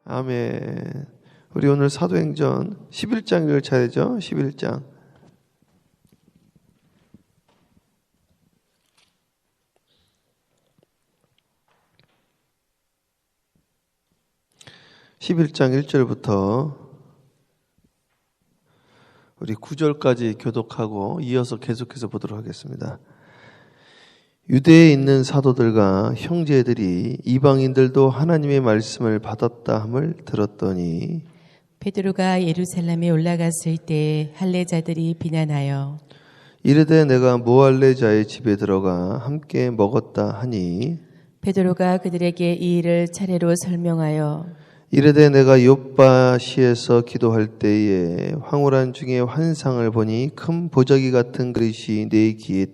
아멘. 우리 오늘 사도행전 11장 읽을 차례죠. 11장. (11장) 1절부터 우리 9절까지 교독하고 이어서 계속해서 보도록 하겠습니다. 유대에 있는 사도들과 형제들이 이방인들도 하나님의 말씀을 받았다 함을 들었더니 베드로가 예루살렘에 올라갔을 때 할례자들이 비난하여 이르되 내가 무할례자의 집에 들어가 함께 먹었다 하니 베드로가 그들에게 이 일을 차례로 설명하여 이르되 내가 욥바시에서 기도할 때에 황홀한 중에 환상을 보니 큰 보자기 같은 그릇이 내 귀에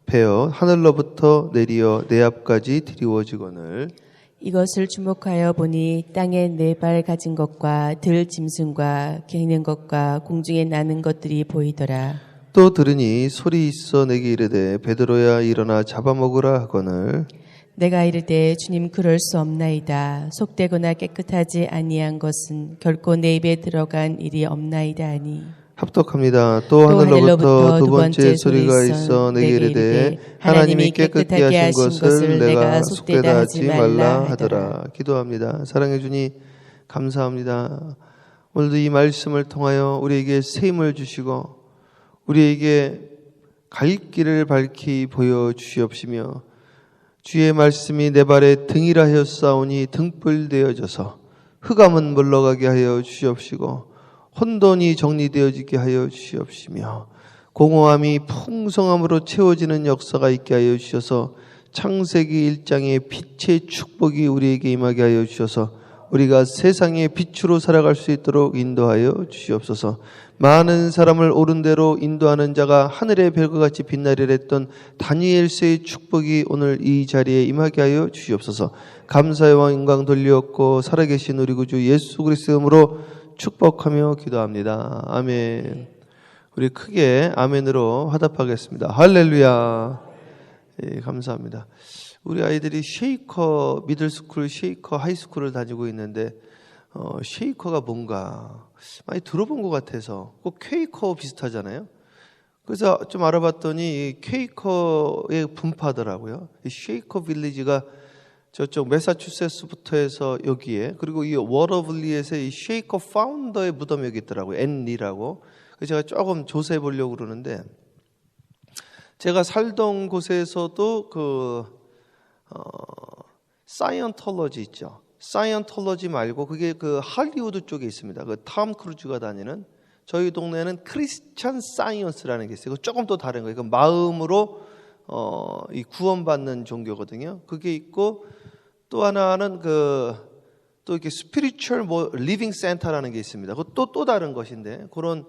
베어 하늘로부터 내리어 내 앞까지 드리워지거늘 이것을 주목하여 보니 땅에 4발 가진 것과 들 짐승과 갱는 것과 공중에 나는 것들이 보이더라. 또 들으니 소리 있어 내게 이르되 베드로야 일어나 잡아먹으라 하거늘 내가 이르되 주님 그럴 수 없나이다. 속되거나 깨끗하지 아니한 것은 결코 내 입에 들어간 일이 없나이다 하니 합독합니다. 또 하늘로부터 두 번째 소리가 있어 내게 이르되 하나님이 깨끗게 하신 것을 내가 속되다 하지 말라 하더라. 기도합니다. 사랑해 주니 감사합니다. 오늘도 이 말씀을 통하여 우리에게 새 힘을 주시고 우리에게 갈 길을 밝히 보여주시옵시며 주의 말씀이 내 발에 등이라 하였사오니 등불 되어져서 흑암은 물러가게 하여 주시옵시고 혼돈이 정리되어지게 하여 주시옵시며 공허함이 풍성함으로 채워지는 역사가 있게 하여 주셔서 창세기 1장의 빛의 축복이 우리에게 임하게 하여 주셔서 우리가 세상의 빛으로 살아갈 수 있도록 인도하여 주시옵소서. 많은 사람을 옳은 대로 인도하는 자가 하늘의 별과 같이 빛나리라 했던 다니엘서의 축복이 오늘 이 자리에 임하게 하여 주시옵소서. 감사의 영광 돌리옵고 살아계신 우리 구주 예수 그리스도의 이름으로 축복하며 기도합니다. 아멘. 우리 크게 아멘으로 화답하겠습니다. 할렐루야. 예, 감사합니다. 우리 아이들이 쉐이커 미들스쿨, 쉐이커 하이스쿨을 다니고 있는데 쉐이커가 뭔가 많이 들어본 것 같아서 꼭 퀘이커 비슷하잖아요. 그래서 좀 알아봤더니 이 퀘이커의 분파더라고요. 이 쉐이커 빌리지가 저쪽 매사추세츠부터 해서 여기에 그리고 이 워터블리에서 이 쉐이커 파운더의 무덤이 여기 있더라고요. 앤리라고. 그래서 제가 조금 조사해 보려고 그러는데 제가 살던 곳에서도 사이언톨러지 있죠. 사이언톨러지 말고 그게 그 할리우드 쪽에 있습니다. 그 톰 크루즈가 다니는 저희 동네는 크리스찬 사이언스라는 게 있어요. 조금 또 다른 거예요. 그 마음으로 이 구원받는 종교거든요. 그게 있고 또 하나는 또 이렇게 스피리추얼 리빙 센터라는 게 있습니다. 그것도 또 다른 것인데 그런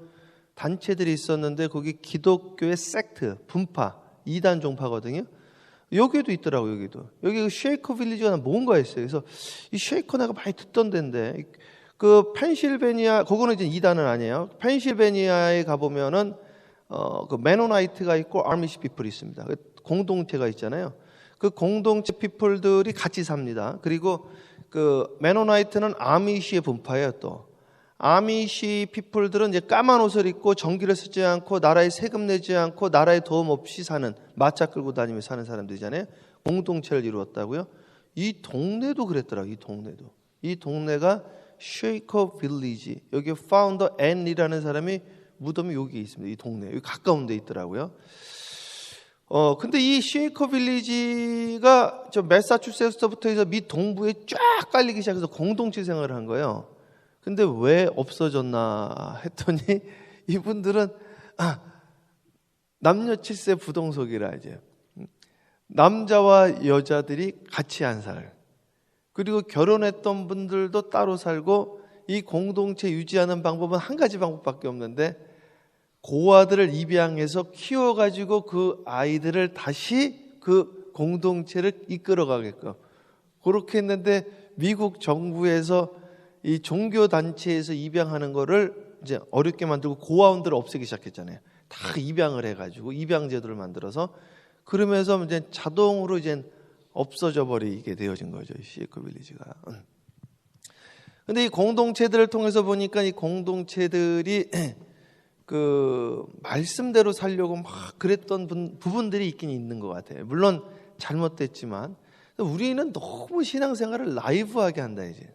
단체들이 있었는데 거기 기독교의 섹트, 분파, 이단 종파거든요. 여기도 있더라고요. 여기 그 쉐이커 빌리지가 뭔가 했어요. 그래서 이 쉐이커 내가 많이 듣던 데인데 그 펜실베니아, 그거는 이제 이단은 아니에요. 펜실베니아에 가보면은 그 메노나이트가 있고 아미시 피플이 있습니다. 그 공동체가 있잖아요. 그 공동체 피플들이 같이 삽니다. 그리고 그 메노나이트는 아미시의 분파예요. 또 아미시 피플들은 이제 까만 옷을 입고 전기를 쓰지 않고 나라에 세금 내지 않고 나라의 도움 없이 사는 마차 끌고 다니며 사는 사람들이잖아요. 공동체를 이루었다고요. 이 동네도 그랬더라고요. 이 동네가 쉐이커 빌리지. 여기 파운더 앤이라는 사람이 무덤이 여기 있습니다. 이 동네 여기 가까운 데 있더라고요. 근데 이 쉐이커 빌리지가 저 매사추세츠부터 해서 미 동부에 쫙 깔리기 시작해서 공동체 생활을 한 거예요. 근데 왜 없어졌나 했더니 이분들은 남녀 7세 부동석이라 이제 남자와 여자들이 같이 안 살. 그리고 결혼했던 분들도 따로 살고 이 공동체 유지하는 방법은 한 가지 방법밖에 없는데 고아들을 입양해서 키워가지고 그 아이들을 다시 그 공동체를 이끌어가게끔 그렇게 했는데 미국 정부에서 이 종교단체에서 입양하는 거를 이제 어렵게 만들고 고아원들을 없애기 시작했잖아요. 다 입양을 해가지고 입양제도를 만들어서 그러면서 이제 자동으로 이제 없어져 버리게 되어진 거죠. 쉐이커 빌리지가. 근데 이 공동체들을 통해서 보니까 이 공동체들이 그 말씀대로 살려고 막 그랬던 부분들이 있긴 있는 것 같아요. 물론 잘못됐지만 우리는 너무 신앙생활을 라이브하게 한다 이제.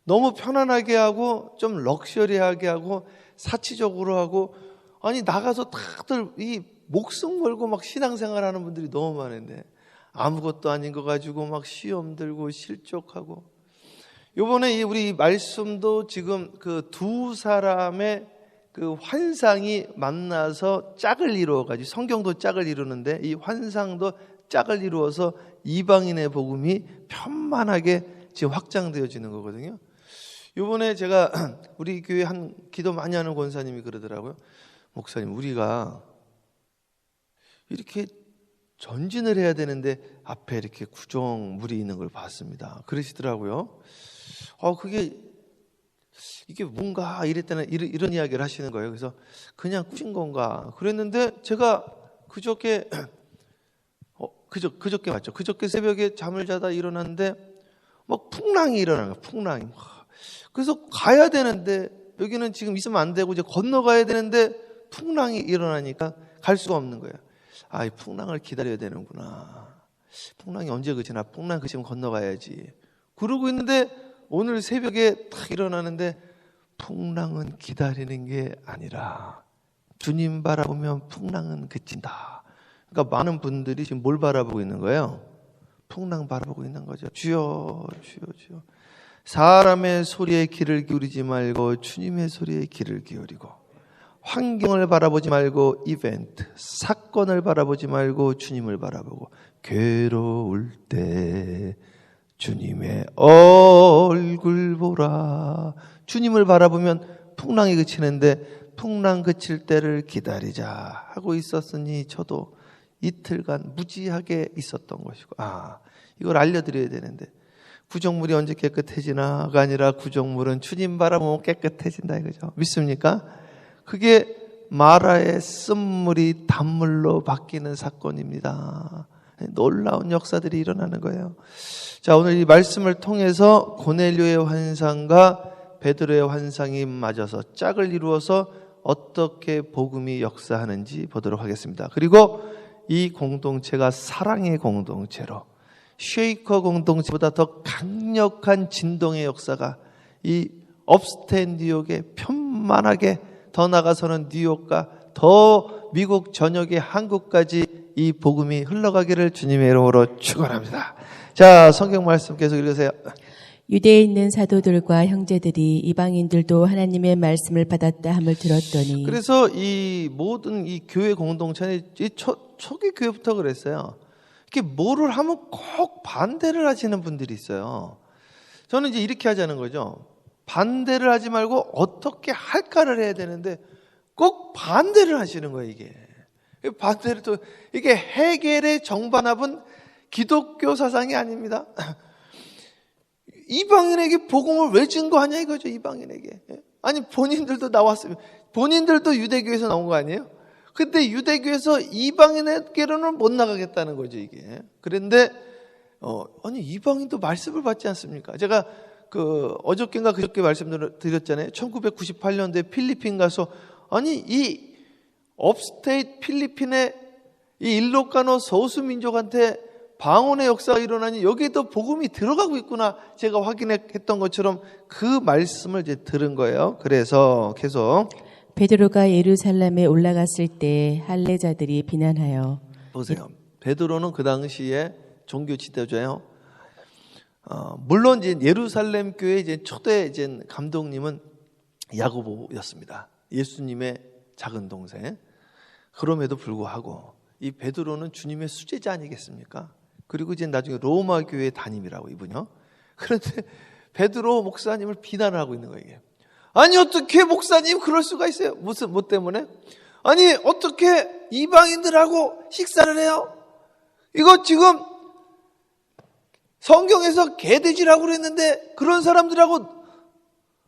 너무 편안하게 하고 좀 럭셔리하게 하고 사치적으로 하고 아니 나가서 다들 이 목숨 걸고 막 신앙생활하는 분들이 너무 많은데 아무것도 아닌 거 가지고 막 시험 들고 실족하고 요번에 우리 말씀도 지금 그 두 사람의 그 환상이 만나서 짝을 이루어가지고 성경도 짝을 이루는데 이 환상도 짝을 이루어서 이방인의 복음이 편만하게 지금 확장되어지는 거거든요. 요번에 제가 우리 교회 한 기도 많이 하는 권사님이 그러더라고요. 목사님, 우리가 이렇게 전진을 해야 되는데 앞에 이렇게 구정물이 있는 걸 봤습니다. 그러시더라고요. 이게 뭔가 이랬다는 이런 이야기를 하시는 거예요. 그래서 그냥 꾸신 건가 그랬는데 제가 그저께 맞죠. 그저께 새벽에 잠을 자다 일어났는데 막 풍랑이 일어나는 거예요. 풍랑이. 그래서 가야 되는데 여기는 지금 있으면 안 되고 이제 건너가야 되는데 풍랑이 일어나니까 갈 수가 없는 거예요. 아, 이 풍랑을 기다려야 되는구나. 풍랑이 언제 그치나? 풍랑 그치면 건너가야지. 그러고 있는데 오늘 새벽에 딱 일어나는데 풍랑은 기다리는 게 아니라 주님 바라보면 풍랑은 그친다. 그러니까 많은 분들이 지금 뭘 바라보고 있는 거예요? 풍랑 바라보고 있는 거죠. 주여, 주여, 주여. 사람의 소리에 귀를 기울이지 말고 주님의 소리에 귀를 기울이고 환경을 바라보지 말고 이벤트, 사건을 바라보지 말고 주님을 바라보고 괴로울 때 주님의 얼굴 보라. 주님을 바라보면 풍랑이 그치는데 풍랑 그칠 때를 기다리자 하고 있었으니 저도 이틀간 무지하게 있었던 것이고 이걸 알려드려야 되는데 구정물이 언제 깨끗해지나가 아니라 구정물은 주님 바라보면 깨끗해진다 이거죠. 믿습니까? 그게 마라의 쓴물이 단물로 바뀌는 사건입니다. 놀라운 역사들이 일어나는 거예요. 자, 오늘 이 말씀을 통해서 고넬료의 환상과 베드로의 환상이 맞아서 짝을 이루어서 어떻게 복음이 역사하는지 보도록 하겠습니다. 그리고 이 공동체가 사랑의 공동체로 쉐이커 공동체보다 더 강력한 진동의 역사가 이 업스테이트 뉴욕에 편만하게 더 나가서는 뉴욕과 더 미국 전역의 한국까지 이 복음이 흘러가기를 주님의 이름으로 축원합니다. 자, 성경 말씀 계속 읽으세요. 유대에 있는 사도들과 형제들이 이방인들도 하나님의 말씀을 받았다 함을 들었더니 그래서 이 모든 이 교회 공동체는 초기 교회부터 그랬어요. 이렇게 뭐를 하면 꼭 반대를 하시는 분들이 있어요. 저는 이제 이렇게 하자는 거죠. 반대를 하지 말고 어떻게 할까를 해야 되는데 꼭 반대를 하시는 거예요, 이게. 반대를 또 이게 헤겔의 정반합은 기독교 사상이 아닙니다. 이방인에게 복음을 왜 증거하냐 이거죠, 이방인에게. 아니, 본인들도 나왔으면, 본인들도 유대교에서 나온 거 아니에요? 근데 유대교에서 이방인에게로는 못 나가겠다는 거죠, 이게. 그런데, 아니, 이방인도 말씀을 받지 않습니까? 제가 어저께인가 그저께 말씀드렸잖아요. 1998년도에 필리핀 가서, 아니, 이 업스테이트 필리핀의 이 일로카노 소수민족한테 방언의 역사가 일어나니 여기에도 복음이 들어가고 있구나 제가 확인했던 것처럼 그 말씀을 이제 들은 거예요. 그래서 계속 베드로가 예루살렘에 올라갔을 때 할례자들이 비난하여 보세요. 베드로는 그 당시에 종교 지도자예요. 물론 이제 예루살렘 교회 이제 초대 이제 감독님은 야고보였습니다. 예수님의 작은 동생. 그럼에도 불구하고 이 베드로는 주님의 수제자 아니겠습니까? 그리고 이제 나중에 로마 교회 담임이라고 이분요. 그런데 베드로 목사님을 비난을 하고 있는 거예요. 이게. 아니 어떻게 목사님 그럴 수가 있어요? 뭐 때문에? 아니 어떻게 이방인들하고 식사를 해요? 이거 지금 성경에서 개돼지라고 그랬는데 그런 사람들하고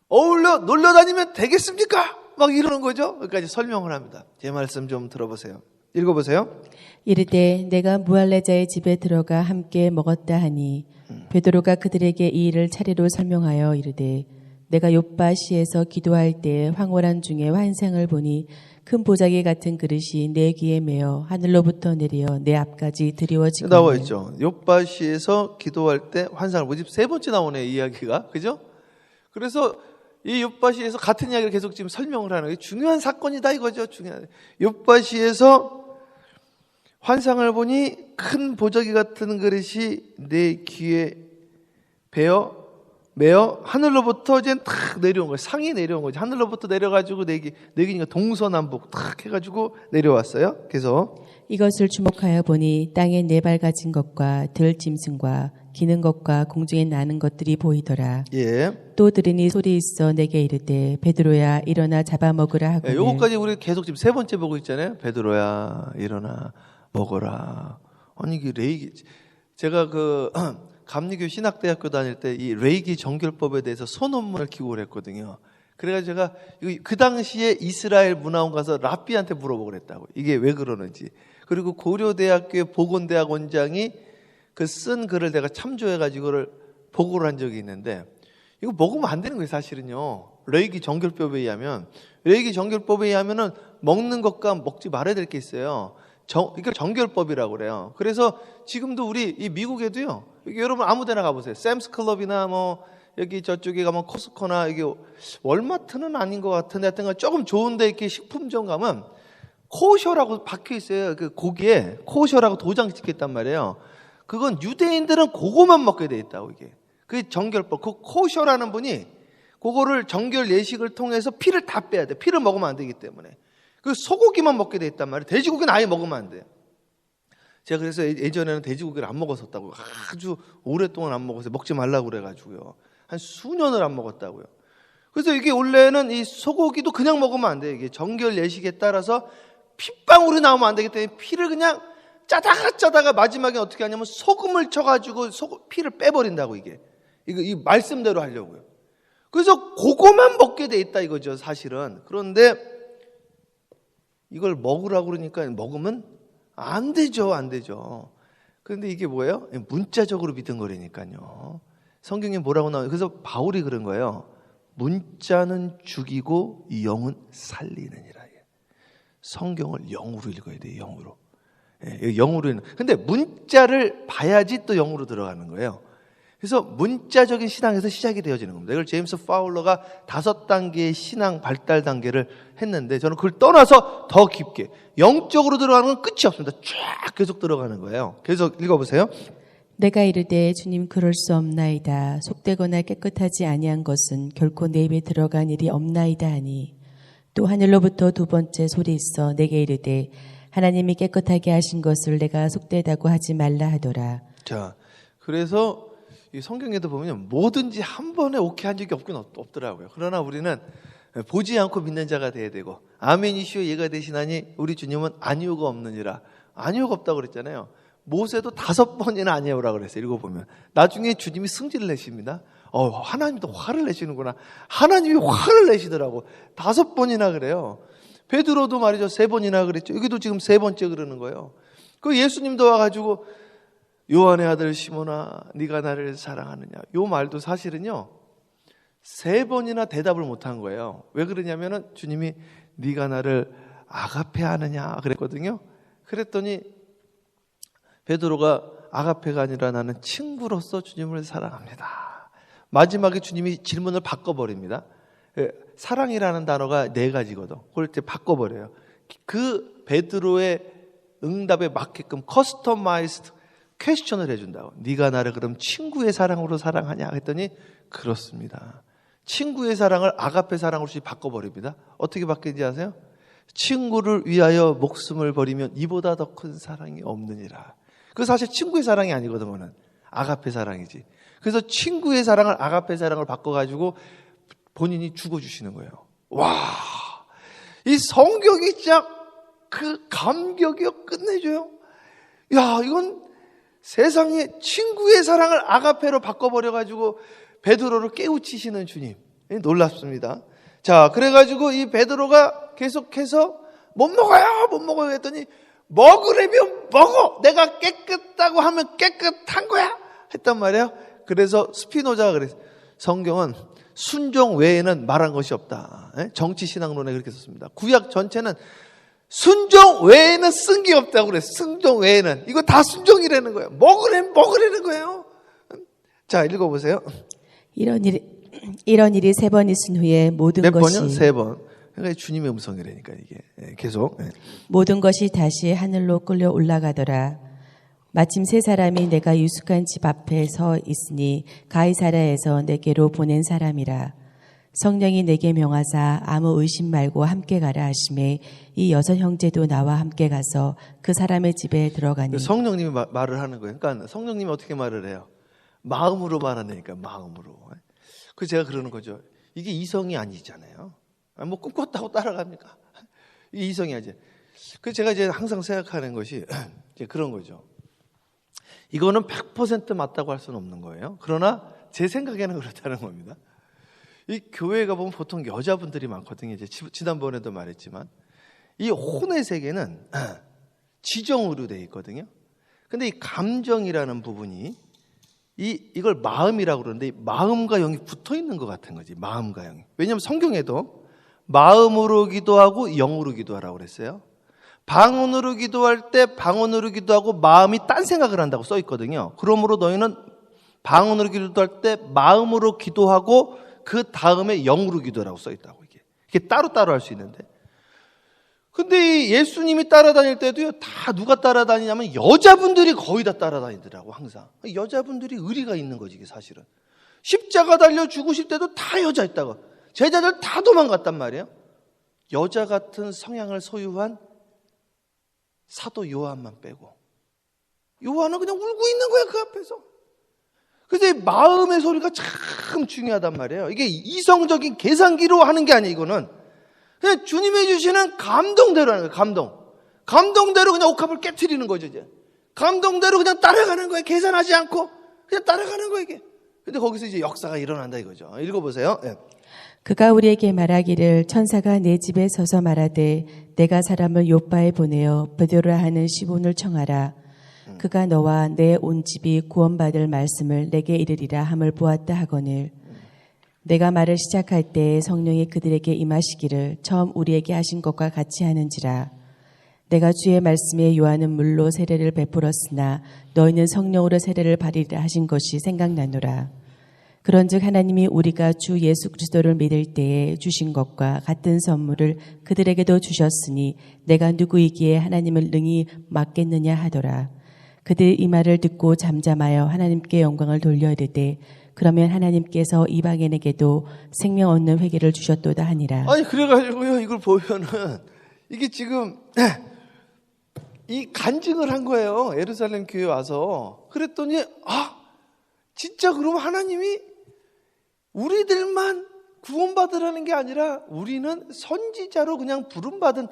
어울려 놀러 다니면 되겠습니까? 막 이러는 거죠. 여기까지 설명을 합니다. 제 말씀 좀 들어보세요. 읽어보세요. 이르되 내가 무할레자의 집에 들어가 함께 먹었다 하니 베드로가 그들에게 이 일을 차례로 설명하여 이르되 내가 욥바시에서 기도할 때 황홀한 중에 환상을 보니 큰 보자기 같은 그릇이 내 귀에 매어 하늘로부터 내려 내 앞까지 드리워지고 나와 있죠. 욥바시에서 기도할 때 환상을 보지. 세 번째 나오네, 이야기가. 그죠? 그래서 이 욥바시에서 같은 이야기를 계속 지금 설명을 하는 게 중요한 사건이다 이거죠. 중요한. 욥바시에서 환상을 보니 큰 보자기 같은 그릇이 내 귀에 매어 하늘로부터 이제 탁 내려온 거예요. 상이 내려온 거죠. 하늘로부터 내려가지고 내 귀니까 동서남북 탁 해가지고 내려왔어요. 그래서 이것을 주목하여 보니 땅에 네 발 가진 것과 들 짐승과 기는 것과 공중에 나는 것들이 보이더라. 예. 또 들으니 소리 있어 내게 이르되 베드로야 일어나 잡아먹으라 하거늘. 요거까지 우리 계속 지금 세 번째 보고 있잖아요. 베드로야 일어나 먹어라. 아니 이게 레이기 제가 감리교 신학대학교 다닐 때 이 레이기 정결법에 대해서 소논문을 기고를 했거든요. 그래가지고 제가 그 당시에 이스라엘 문화원 가서 랍비한테 물어보고 그랬다고. 이게 왜 그러는지. 그리고 고려대학교의 보건대학 원장이 그 쓴 글을 내가 참조해가지고 그걸 보고를 한 적이 있는데 이거 먹으면 안 되는 거예요, 사실은요. 레이기 정결법에 의하면은 먹는 것과 먹지 말아야 될 게 있어요. 이걸 정결법이라고 그래요. 그래서 지금도 우리 이 미국에도요. 여러분 아무데나 가보세요. 샘스 클럽이나 뭐 여기 저쪽에 가면 코스코나 이게 월마트는 아닌 것 같은데 하여튼 조금 좋은데 이렇게 식품점 가면 코셔라고 박혀 있어요. 그 고기에 코셔라고 도장 찍혀 있단 말이에요. 그건 유대인들은 그거만 먹게 돼 있다고 이게. 그게 정결법. 그 코셔라는 분이 그거를 정결 예식을 통해서 피를 다 빼야 돼. 피를 먹으면 안 되기 때문에. 그 소고기만 먹게 돼 있단 말이에요. 돼지고기는 아예 먹으면 안 돼요. 제가 그래서 예전에는 돼지고기를 안 먹었었다고요. 아주 오랫동안 안 먹었어요. 먹지 말라고 그래가지고요. 한 수년을 안 먹었다고요. 그래서 이게 원래는 이 소고기도 그냥 먹으면 안 돼요. 이게 정결 예식에 따라서 핏방울이 나오면 안 되기 때문에 피를 그냥 짜다가 마지막에 어떻게 하냐면 소금을 쳐가지고 피를 빼버린다고 이게. 이 말씀대로 하려고요. 그래서 그거만 먹게 돼 있다 이거죠, 사실은. 그런데 이걸 먹으라고 그러니까 먹으면 안 되죠. 그런데 이게 뭐예요? 문자적으로 믿은 거라니까요. 성경에 뭐라고 나와요? 그래서 바울이 그런 거예요. 문자는 죽이고 영은 살리느니라. 성경을 영으로 읽어야 돼요. 영으로. 영으로 읽는. 근데 문자를 봐야지 또 영으로 들어가는 거예요. 그래서 문자적인 신앙에서 시작이 되어지는 겁니다. 이걸 제임스 파울러가 5단계의 신앙 발달 단계를 했는데 저는 그걸 떠나서 더 깊게 영적으로 들어가는 건 끝이 없습니다. 쫙 계속 들어가는 거예요. 계속 읽어보세요. 내가 이르되 주님 그럴 수 없나이다. 속되거나 깨끗하지 아니한 것은 결코 내 입에 들어간 일이 없나이다 하니 또 하늘로부터 두 번째 소리 있어 내게 이르되 하나님이 깨끗하게 하신 것을 내가 속되다고 하지 말라 하더라. 자, 그래서 이 성경에도 보면 뭐든지 한 번에 오케이 한 적이 없더라고요. 그러나 우리는 보지 않고 믿는 자가 돼야 되고 아멘 이슈에 예가 되시나니 우리 주님은 아니오가 없느니라. 아니오가 없다고 그랬잖아요. 모세도 5번이나 아니오라고 그랬어요. 읽어보면 나중에 주님이 승질을 내십니다. 하나님도 화를 내시는구나. 하나님이 화를 내시더라고. 5번이나 그래요. 베드로도 말이죠. 3번이나 그랬죠. 여기도 지금 3번째 그러는 거예요. 그 예수님도 와가지고 요한의 아들 시몬아 네가 나를 사랑하느냐. 요 말도 사실은요 3번이나 대답을 못한 거예요. 왜 그러냐면은 주님이 네가 나를 아가페하느냐 그랬거든요. 그랬더니 베드로가 아가페가 아니라 나는 친구로서 주님을 사랑합니다. 마지막에 주님이 질문을 바꿔버립니다. 사랑이라는 단어가 4가지거든. 그걸 이제 바꿔버려요. 그 베드로의 응답에 맞게끔 커스터마이즈드 퀘스천을 해준다고. 네가 나를 그럼 친구의 사랑으로 사랑하냐 했더니 그렇습니다. 친구의 사랑을 아가페 사랑으로 바꿔버립니다. 어떻게 바뀌는지 아세요? 친구를 위하여 목숨을 버리면 이보다 더 큰 사랑이 없느니라. 그 사실 친구의 사랑이 아니거든. 그거는 아가페 사랑이지. 그래서 친구의 사랑을 아가페 사랑을 바꿔가지고 본인이 죽어주시는 거예요. 와, 이 성경이 진짜 그 감격이요 끝내줘요. 야, 이건 세상에 친구의 사랑을 아가페로 바꿔버려가지고 베드로를 깨우치시는 주님. 놀랍습니다. 자, 그래가지고 이 베드로가 계속해서 못 먹어요 했더니 먹으려면 먹어. 내가 깨끗다고 하면 깨끗한 거야 했단 말이에요. 그래서 스피노자가 그랬어요. 성경은 순종 외에는 말한 것이 없다. 정치 신앙론에 그렇게 썼습니다. 구약 전체는 순종 외에는 쓴 게 없다고 그래요. 순종 외에는. 이거 다 순종이라는 거예요. 먹으라는 거예요. 자, 읽어보세요. 이런 일이 3번 있은 후에 모든 몇 것이 번이요? 3번. 그러니까 주님의 음성이라니까 이게. 계속. 모든 것이 다시 하늘로 끌려 올라가더라. 마침 3사람이 내가 유숙한 집 앞에 서 있으니 가이사랴에서 내게로 보낸 사람이라. 성령이 내게 명하사 아무 의심 말고 함께 가라 하시매 이 6 형제도 나와 함께 가서 그 사람의 집에 들어가니. 성령님이 말을 하는 거예요. 그러니까 성령님이 어떻게 말을 해요? 마음으로 말한다니까, 마음으로. 그래서 제가 그러는 거죠. 이게 이성이 아니잖아요. 뭐 꿈꿨다고 따라갑니까? 이게 이성이 아니죠. 그래서 제가 이제 항상 생각하는 것이 이제 그런 거죠. 이거는 100% 맞다고 할 수는 없는 거예요. 그러나 제 생각에는 그렇다는 겁니다. 이 교회에 가보면 보통 여자분들이 많거든요. 이제 지난번에도 말했지만 이 혼의 세계는 지정으로 되어 있거든요. 근데 이 감정이라는 부분이 이걸 마음이라고 그러는데 마음과 영이 붙어 있는 것 같은 거지. 마음과 영이. 왜냐하면 성경에도 마음으로 기도하고 영으로 기도하라고 그랬어요. 방언으로 기도할 때 방언으로 기도하고 마음이 딴 생각을 한다고 써 있거든요. 그러므로 너희는 방언으로 기도할 때 마음으로 기도하고 그 다음에 영으로 기도하라고 써 있다고. 이게 따로따로 할 수 있는데. 근데 이 예수님이 따라다닐 때도요, 다 누가 따라다니냐면 여자분들이 거의 다 따라다니더라고, 항상. 여자분들이 의리가 있는 거지, 이게 사실은. 십자가 달려 죽으실 때도 다 여자였다고. 제자들 다 도망갔단 말이에요. 여자 같은 성향을 소유한 사도 요한만 빼고. 요한은 그냥 울고 있는 거야, 그 앞에서. 그래서 이 마음의 소리가 참 중요하단 말이에요. 이게 이성적인 계산기로 하는 게 아니에요, 이거는. 그냥 주님이 주시는 감동대로 하는 거예요, 감동대로 그냥 옥합을 깨트리는 거죠, 이제. 감동대로 그냥 따라가는 거예요. 계산하지 않고. 그냥 따라가는 거예요, 이게. 근데 거기서 이제 역사가 일어난다 이거죠. 읽어보세요. 네. 그가 우리에게 말하기를 천사가 내 집에 서서 말하되 내가 사람을 요바에 보내어 베드로라 하는 시몬을 청하라. 그가 너와 내 온 집이 구원받을 말씀을 내게 이르리라 함을 보았다 하거늘. 내가 말을 시작할 때 성령이 그들에게 임하시기를 처음 우리에게 하신 것과 같이 하는지라. 내가 주의 말씀에 요한은 물로 세례를 베풀었으나 너희는 성령으로 세례를 받으리라 하신 것이 생각나노라. 그런즉 하나님이 우리가 주 예수 그리스도를 믿을 때에 주신 것과 같은 선물을 그들에게도 주셨으니 내가 누구이기에 하나님을 능히 맡겠느냐 하더라. 그들 이 말을 듣고 잠잠하여 하나님께 영광을 돌려 이르되 그러면 하나님께서 이방인에게도 생명 얻는 회개를 주셨도다 하니라. 아니 그래가지고요, 이걸 보면은 이게 지금 이 간증을 한 거예요. 예루살렘 교회 와서. 그랬더니 진짜 그러면 하나님이 우리들만 구원받으라는 게 아니라 우리는 선지자로 그냥 부름받은,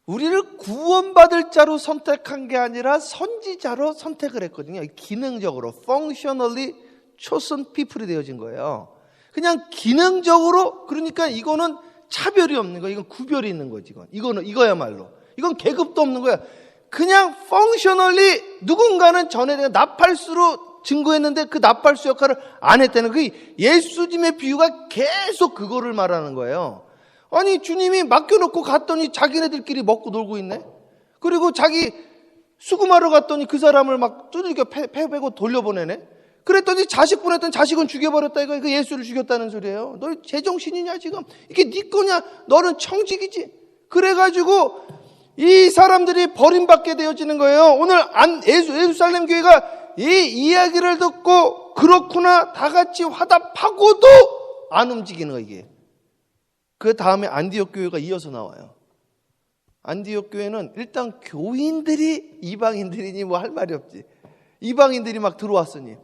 우리를 구원받을 자로 선택한 게 아니라 선지자로 선택을 했거든요. 기능적으로 functionally chosen people이 되어진 거예요. 그냥 기능적으로. 그러니까 이거는 차별이 없는 거야. 이건 구별이 있는 거지. 이거야말로. 이건 계급도 없는 거야. 그냥 functionally 누군가는 전에 내가 나팔수로 증거했는데 그 나팔수 역할을 안 했다는, 그 예수님의 비유가 계속 그거를 말하는 거예요. 아니 주님이 맡겨놓고 갔더니 자기네들끼리 먹고 놀고 있네. 그리고 자기 수금하러 갔더니 그 사람을 막 두들겨 패배고 돌려보내네. 그랬더니 자식 보냈더니 자식은 죽여버렸다 이거. 그 예수를 죽였다는 소리예요. 너 제정신이냐 지금? 이게 네 거냐? 너는 청직이지. 그래가지고 이 사람들이 버림받게 되어지는 거예요. 오늘 예루살렘 교회가 이 이야기를 듣고 그렇구나 다 같이 화답하고도 안 움직이는 거예요, 이게. 그 다음에 안디옥 교회가 이어서 나와요. 안디옥 교회는 일단 교인들이 이방인들이니 뭐 할 말이 없지. 이방인들이 막 들어왔으니.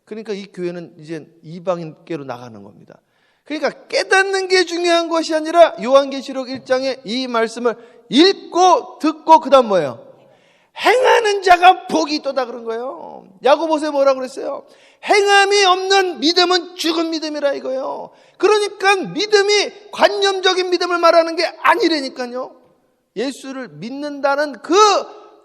그러니까 이 교회는 이제 이방인께로 나가는 겁니다. 그러니까 깨닫는 게 중요한 것이 아니라 요한계시록 1장에 이 말씀을 읽고 듣고 그 다음 뭐예요? 행하는 자가 복이 있도다 그런 거예요. 야고보서에 뭐라고 그랬어요? 행함이 없는 믿음은 죽은 믿음이라 이거예요. 그러니까 믿음이 관념적인 믿음을 말하는 게 아니라니까요. 예수를 믿는다는 그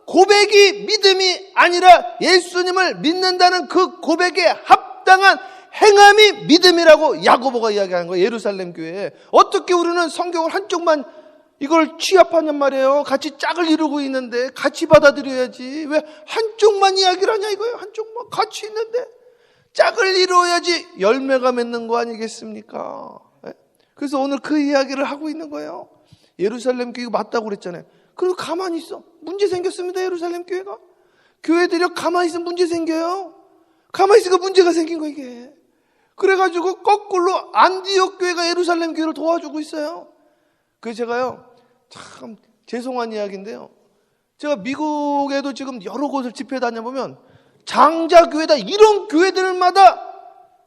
고백이 믿음이 아니라 예수님을 믿는다는 그 고백에 합당한 행함이 믿음이라고 야고보가 이야기하는 거예요. 예루살렘 교회에. 어떻게 우리는 성경을 한쪽만 이걸 취합하냔 말이에요. 같이 짝을 이루고 있는데 같이 받아들여야지. 왜 한쪽만 이야기를 하냐 이거예요. 한쪽만 같이 있는데 짝을 이루어야지 열매가 맺는 거 아니겠습니까? 그래서 오늘 그 이야기를 하고 있는 거예요. 예루살렘 교회가 맞다고 그랬잖아요. 그리고 가만히 있어. 문제 생겼습니다. 예루살렘 교회가. 교회들이 가만히 있으면 문제 생겨요. 가만히 있으니까 문제가 생긴 거 이게. 그래가지고 거꾸로 안디옥 교회가 예루살렘 교회를 도와주고 있어요. 그래서 제가요, 참 죄송한 이야기인데요. 제가 미국에도 지금 여러 곳을 집회 다녀보면 장자교회다 이런 교회들마다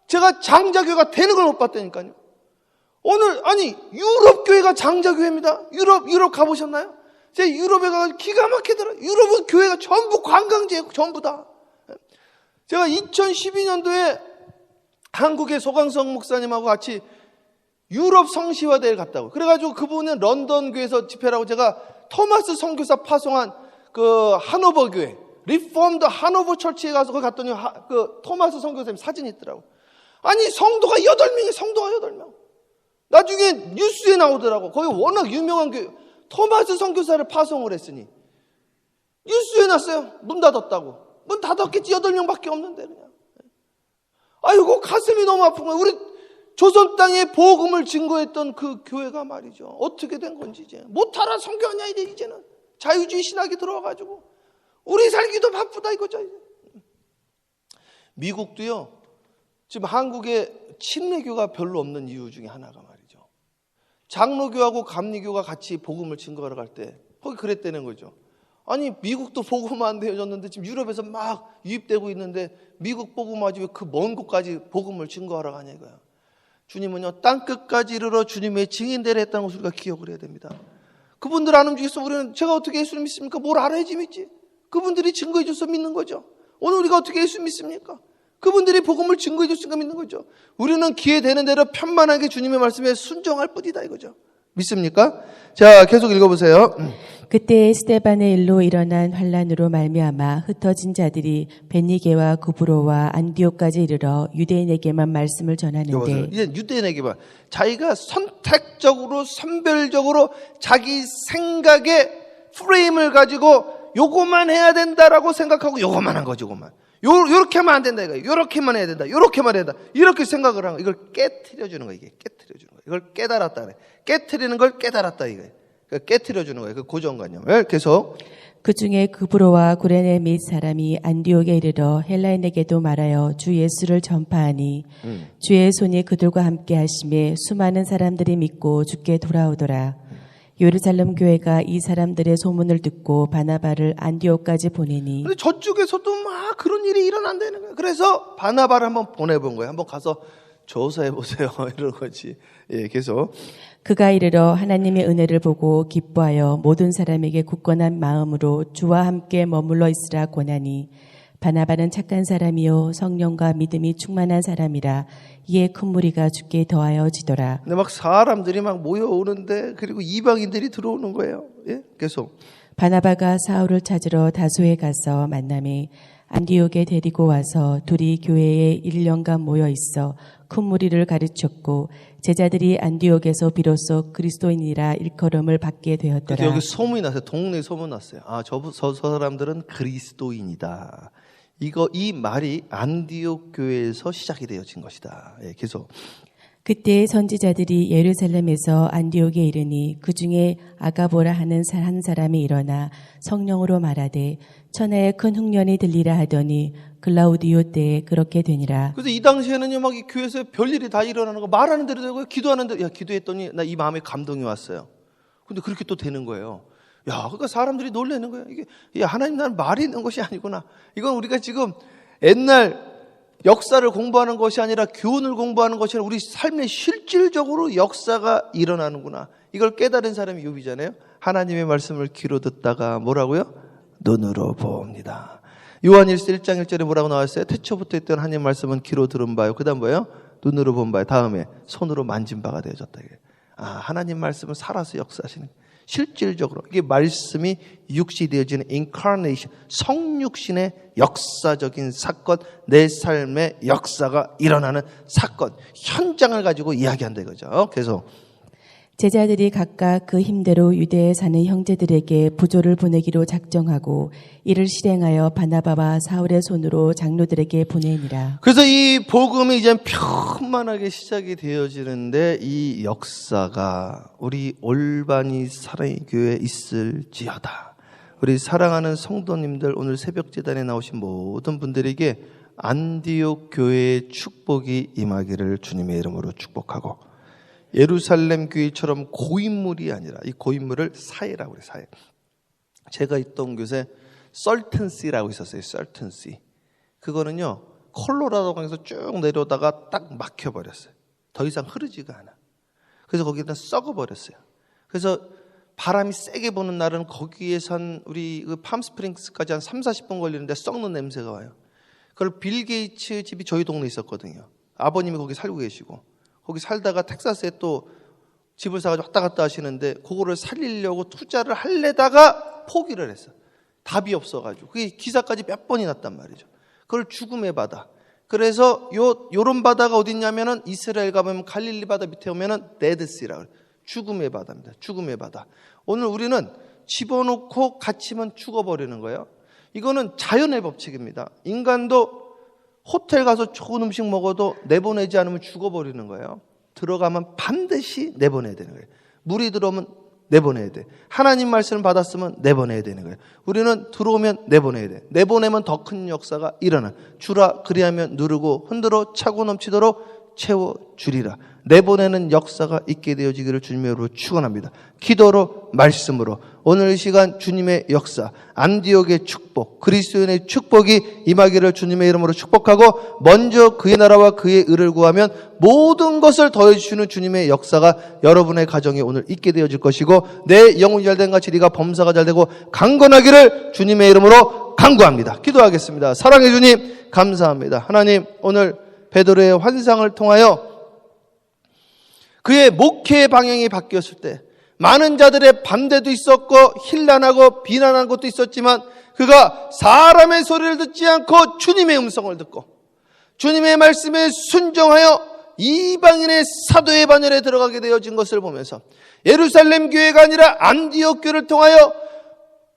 제가 장자교회가 되는 걸 못 봤다니까요. 오늘 아니 유럽 교회가 장자교회입니다. 유럽 가보셨나요? 제가 유럽에 가서 기가 막히더라고요. 유럽은 교회가 전부 관광지예요. 전부 다. 제가 2012년도에 한국의 소강성 목사님하고 같이 유럽 성시화대회를 갔다고. 그래가지고 그분은 런던 교회에서 집회라고 제가 토마스 선교사 파송한 그 하노버 교회, 리폼드 하노버 철치에 가서 거기 갔더니 그 토마스 선교사님 사진이 있더라고. 아니 성도가 8명이 성도가 8명. 나중에 뉴스에 나오더라고. 거기 워낙 유명한 교회. 토마스 선교사를 파송을 했으니 뉴스에 났어요. 문 닫았다고. 문 닫았겠지. 8명밖에 없는데 그냥. 아이고 가슴이 너무 아픈 거예요. 우리 조선 땅에 복음을 증거했던 그 교회가 말이죠. 어떻게 된 건지 이제 못하라 선교하냐 이제는 자유주의 신학이 들어와가지고 우리 살기도 바쁘다 이거죠. 이제. 미국도요. 지금 한국에 침례교가 별로 없는 이유 중에 하나가 말이죠. 장로교하고 감리교가 같이 복음을 증거하러 갈 때 거기 그랬다는 거죠. 아니 미국도 복음 안 되어졌는데 지금 유럽에서 막 유입되고 있는데 미국 복음하지 왜 그 먼 곳까지 복음을 증거하러 가냐 이거야. 주님은요 땅끝까지 이르러 주님의 증인되려 했다는 것을 우리가 기억을 해야 됩니다. 그분들 아는 중에서 우리는 제가 어떻게 예수를 믿습니까? 뭘 알아야지 믿지. 그분들이 증거해 줘서 믿는 거죠. 오늘 우리가 어떻게 예수 믿습니까? 그분들이 복음을 증거해 줬으니까 믿는 거죠. 우리는 기회 되는 대로 편만하게 주님의 말씀에 순종할 뿐이다 이거죠. 믿습니까? 자, 계속 읽어보세요. 그때 스데반의 일로 일어난 환란으로 말미암아 흩어진 자들이 베니게와 구브로와 안디옥까지 이르러 유대인에게만 말씀을 전하는데 이제 유대인에게만 자기가 선택적으로 선별적으로 자기 생각의 프레임을 가지고 요거만 해야 된다라고 생각하고 요거만 한 거죠. 요렇게 하면 안 된다 이거. 요렇게만 해야 된다. 요렇게만 해야 된다. 이렇게 생각을 한 거. 이걸 깨트려 주는 거 이게. 깨트려 주는 거. 이걸 깨달았다 그래. 깨트리는 걸 깨달았다 이거. 깨트려 주는 거예요. 그 고정관념을 계속. 그 중에 구브로와 구레네 및 사람이 안디옥에 이르러 헬라인에게도 말하여 주 예수를 전파하니 주의 손이 그들과 함께 하심에 수많은 사람들이 믿고 주께 돌아오더라. 예루살렘 교회가 이 사람들의 소문을 듣고 바나바를 안디옥까지 보내니 근데 저쪽에서도 막 그런 일이 일어난다는 거예요. 그래서 바나바를 한번 보내본 거예요. 한번 가서 조사해 보세요. 이런 거지. 예, 계속. 그가 이르러 하나님의 은혜를 보고 기뻐하여 모든 사람에게 굳건한 마음으로 주와 함께 머물러 있으라 권하니 바나바는 착한 사람이요 성령과 믿음이 충만한 사람이라 이에 큰 무리가 주께 더하여 지더라. 근데 막 사람들이 막 모여오는데 그리고 이방인들이 들어오는 거예요. 예, 계속. 바나바가 사울을 찾으러 다소에 가서 만남에 안디옥에 데리고 와서 둘이 교회에 1년간 모여 있어 큰 무리를 가르쳤고 제자들이 안디옥에서 비로소 그리스도인이라 일컬음을 받게 되었더라. 여기 소문이 났어요. 동네에 소문 났어요. 아, 저 사람들은 그리스도인이다. 이 말이 안디옥 교회에서 시작이 되어진 것이다. 예, 계속. 그때 선지자들이 예루살렘에서 안디옥에 이르니 그 중에 아가보라 하는 한 사람이 일어나 성령으로 말하되 천하에 큰 흉년이 들리라 하더니 글라우디오 때에 그렇게 되니라. 그래서 이 당시에는요, 막 이 교회에서 별일이 다 일어나는 거 말하는 대로 되고요, 기도하는 대로, 야, 기도했더니 나 이 마음에 감동이 왔어요. 근데 그렇게 또 되는 거예요. 야, 그러니까 사람들이 놀라는 거예요. 이게, 야, 하나님 나는 말이 있는 것이 아니구나. 이건 우리가 지금 옛날 역사를 공부하는 것이 아니라 교훈을 공부하는 것이 아니라 우리 삶에 실질적으로 역사가 일어나는구나. 이걸 깨달은 사람이 욥이잖아요. 하나님의 말씀을 귀로 듣다가 뭐라고요? 눈으로 봅니다. 요한일서 1장 1절에 뭐라고 나왔어요? 태초부터 있던 하나님의 말씀은 귀로 들은 바요. 그 다음 뭐예요? 눈으로 본 바요. 다음에 손으로 만진 바가 되어졌다. 아, 하나님 말씀은 살아서 역사하시는. 실질적으로 이게 말씀이 육시 되어지는 incarnation, 성육신의 역사적인 사건, 내 삶의 역사가 일어나는 사건, 현장을 가지고 이야기한다 이거죠. 그래서 제자들이 각각 그 힘대로 유대에 사는 형제들에게 부조를 보내기로 작정하고 이를 실행하여 바나바와 사울의 손으로 장로들에게 보내니라. 그래서 이 복음이 이제 편만하게 시작이 되어지는데 이 역사가 우리 올바니 사랑의 교회에 있을지어다. 우리 사랑하는 성도님들, 오늘 새벽 제단에 나오신 모든 분들에게 안디옥 교회의 축복이 임하기를 주님의 이름으로 축복하고, 예루살렘 교회처럼 고인물이 아니라 이 고인물을 사회라고 그래요. 사회. 제가 있던 곳에 설튼시라고 있었어요. 설튼시. 그거는요, 콜로라도 강에서 쭉 내려오다가 딱 막혀버렸어요. 더 이상 흐르지가 않아. 그래서 거기다 썩어버렸어요. 그래서 바람이 세게 부는 날은 거기에선 우리 그 팜스프링스까지 한 3-40분 걸리는데 썩는 냄새가 와요. 그걸 빌 게이츠 집이 저희 동네에 있었거든요. 아버님이 거기 살고 계시고, 거기 살다가 텍사스에 또 집을 사가지고 왔다 갔다 하시는데, 그거를 살리려고 투자를 하려다가 포기를 했어. 답이 없어가지고. 그게 기사까지 몇 번이 났단 말이죠. 그걸 죽음의 바다. 그래서 요런 바다가 어딨냐면은 이스라엘 가보면 갈릴리 바다 밑에 오면은 데드시라고 해요. 죽음의 바다입니다. 죽음의 바다. 오늘 우리는 집어넣고 갇히면 죽어버리는 거예요. 이거는 자연의 법칙입니다. 인간도 호텔 가서 좋은 음식 먹어도 내보내지 않으면 죽어버리는 거예요. 들어가면 반드시 내보내야 되는 거예요. 물이 들어오면 내보내야 돼. 하나님 말씀을 받았으면 내보내야 되는 거예요. 우리는 들어오면 내보내야 돼. 내보내면 더 큰 역사가 일어나. 주라 그리하면 누르고 흔들어 차고 넘치도록 채워주리라. 내보내는 역사가 있게 되어지기를 주님의 이름으로 축원합니다. 기도로, 말씀으로 오늘 이 시간 주님의 역사, 안디옥의 축복, 그리스도인의 축복이 임하기를 주님의 이름으로 축복하고, 먼저 그의 나라와 그의 의를 구하면 모든 것을 더해주시는 주님의 역사가 여러분의 가정에 오늘 있게 되어질 것이고, 내 영혼이 잘된 같이 네가 범사가 잘되고 강건하기를 주님의 이름으로 간구합니다. 기도하겠습니다. 사랑해 주님, 감사합니다. 하나님, 오늘 베드로의 환상을 통하여 그의 목회의 방향이 바뀌었을 때 많은 자들의 반대도 있었고 힐난하고 비난한 것도 있었지만, 그가 사람의 소리를 듣지 않고 주님의 음성을 듣고 주님의 말씀에 순종하여 이방인의 사도의 반열에 들어가게 되어진 것을 보면서, 예루살렘 교회가 아니라 안디옥 교회를 통하여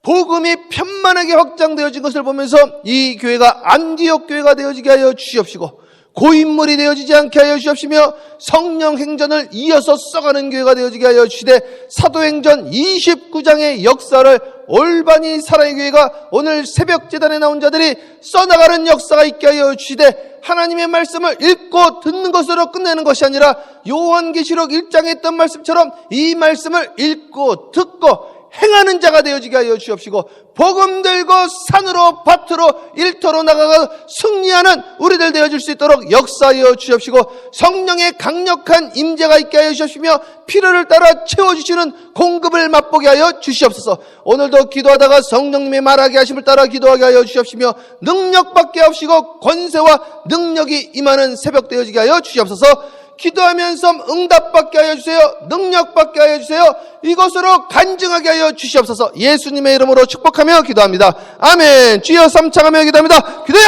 복음이 편만하게 확장되어진 것을 보면서 이 교회가 안디옥 교회가 되어지게 하여 주시옵시고, 고인물이 되어지지 않게 하여 주시옵시며, 성령 행전을 이어서 써가는 교회가 되어지게 하여 주시되, 사도행전 29장의 역사를 올바니 사랑의 교회가 오늘 새벽 제단에 나온 자들이 써나가는 역사가 있게 하여 주시되, 하나님의 말씀을 읽고 듣는 것으로 끝내는 것이 아니라 요한계시록 1장에 있던 말씀처럼 이 말씀을 읽고 듣고 행하는 자가 되어지게 하여 주옵시고, 복음 들고 산으로 밭으로 일터로 나가서 승리하는 우리들 되어질 수 있도록 역사하여 주옵시고, 성령의 강력한 임재가 있게 하여 주옵시며, 필요를 따라 채워주시는 공급을 맛보게 하여 주시옵소서. 오늘도 기도하다가 성령님의 말하게 하심을 따라 기도하게 하여 주옵시며, 능력받게 하옵시고 권세와 능력이 임하는 새벽 되어지게 하여 주시옵소서. 기도하면서 응답받게 하여 주세요. 능력받게 하여 주세요. 이것으로 간증하게 하여 주시옵소서. 예수님의 이름으로 축복하며 기도합니다. 아멘. 주여 삼창하며 기도합니다. 기도요.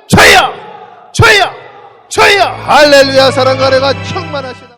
주여, 주여, 주여. 할렐루야. 사랑과 은혜가 충만하시다.